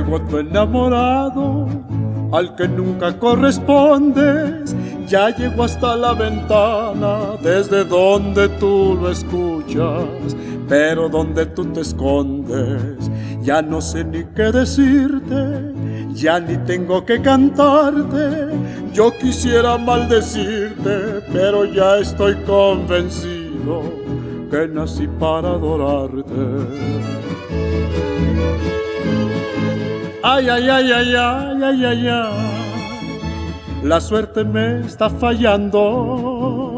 llegó tu enamorado, al que nunca correspondes. Ya llegó hasta la ventana, desde donde tú lo escuchas, pero donde tú te escondes. Ya no sé ni qué decirte, ya ni tengo que cantarte. Yo quisiera maldecirte, pero ya estoy convencido que nací para adorarte. Ay, ay, ay, ay, ay, ay, ay, ay, la suerte me está fallando.